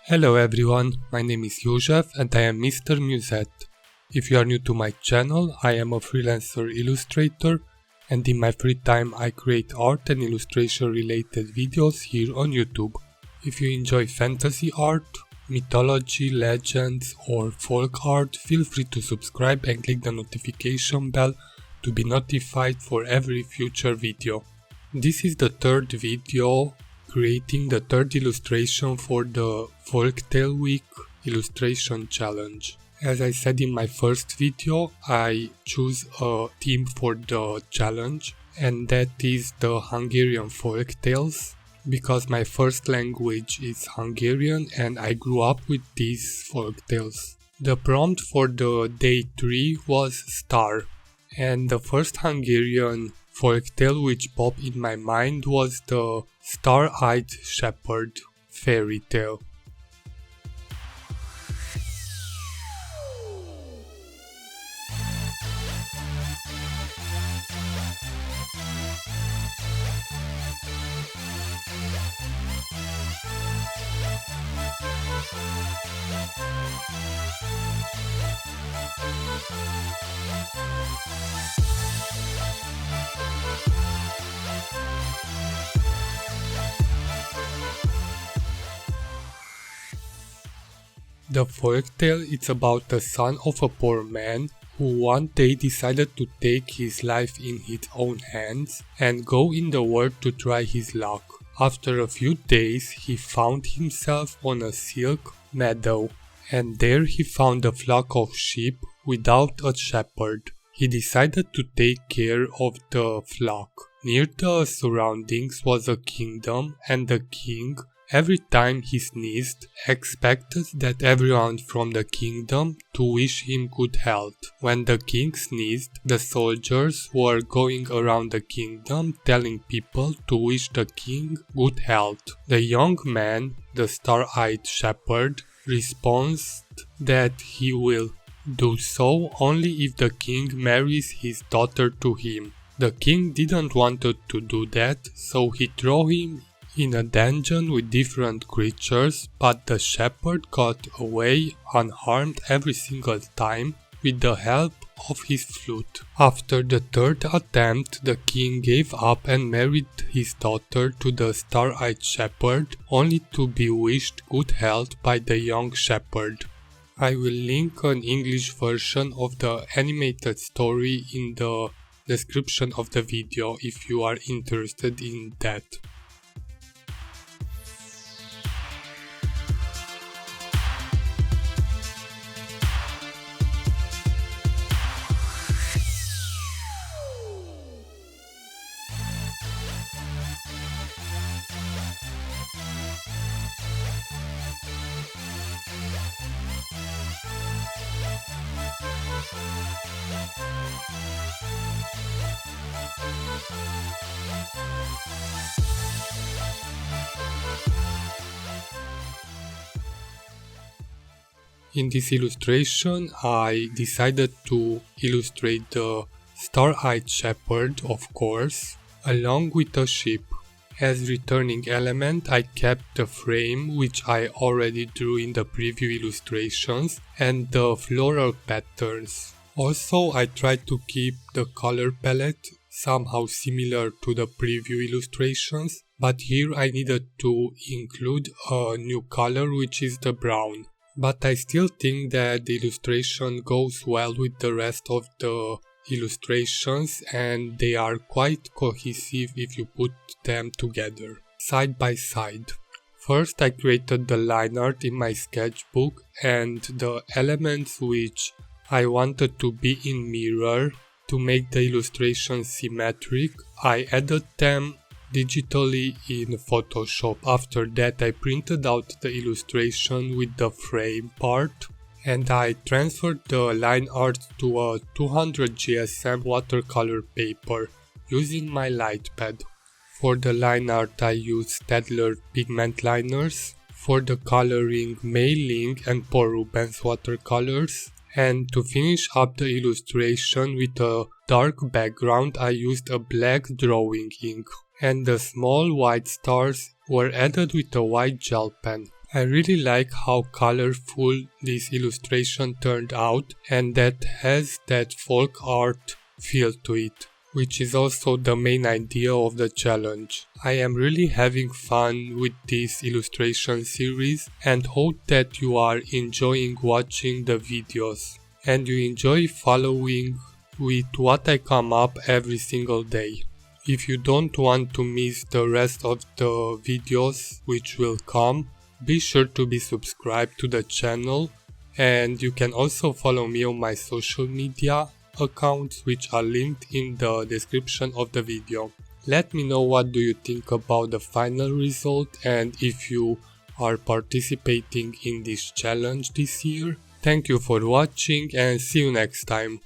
Hello everyone, my name is József and I am Mr. Musette. If you are new to my channel, I am a freelancer illustrator and in my free time I create art and illustration related videos here on YouTube. If you enjoy fantasy art, mythology, legends or folk art, feel free to subscribe and click the notification bell to be notified for every future video. This is the third video creating the third illustration for the Folktale Week illustration challenge. As I said in my first video, I choose a theme for the challenge and that is the Hungarian folktales because my first language is Hungarian and I grew up with these folktales. The prompt for the day 3 was star and the first Hungarian folktale which popped in my mind was the Star-Eyed Shepherd fairy tale. The folktale is about the son of a poor man who one day decided to take his life in his own hands and go in the world to try his luck. After a few days he found himself on a silk meadow and there he found a flock of sheep without a shepherd. He decided to take care of the flock. Near the surroundings was a kingdom and the king, every time he sneezed, expected that everyone from the kingdom to wish him good health. When the king sneezed, the soldiers were going around the kingdom telling people to wish the king good health. The young man, the star-eyed shepherd, responds that he will do so only if the king marries his daughter to him. The king didn't want to do that, so he threw him in a dungeon with different creatures, but the shepherd got away unharmed every single time with the help of his flute. After the third attempt, the king gave up and married his daughter to the star-eyed shepherd, only to be wished good health by the young shepherd. I will link an English version of the animated story in the description of the video if you are interested in that. In this illustration, I decided to illustrate the star-eyed shepherd, of course, along with a sheep. As returning element, I kept the frame which I already drew in the preview illustrations and the floral patterns. Also, I tried to keep the color palette somehow similar to the preview illustrations, but here I needed to include a new color which is the brown. But I still think that the illustration goes well with the rest of the illustrations and they are quite cohesive if you put them together, side by side. First I created the line art in my sketchbook and the elements which I wanted to be in mirror to make the illustration symmetric, I added them digitally in Photoshop. After that I printed out the illustration with the frame part and I transferred the line art to a 200 GSM watercolor paper using my light pad. For the line art I used Staedtler pigment liners, for the coloring Meiling and Paul Rubens watercolors, and to finish up the illustration with a dark background I used a black drawing ink. And the small white stars were added with a white gel pen. I really like how colorful this illustration turned out and that has that folk art feel to it, which is also the main idea of the challenge. I am really having fun with this illustration series and hope that you are enjoying watching the videos and you enjoy following with what I come up every single day. If you don't want to miss the rest of the videos which will come, be sure to be subscribed to the channel, and you can also follow me on my social media accounts which are linked in the description of the video. Let me know what do you think about the final result and if you are participating in this challenge this year. Thank you for watching and see you next time.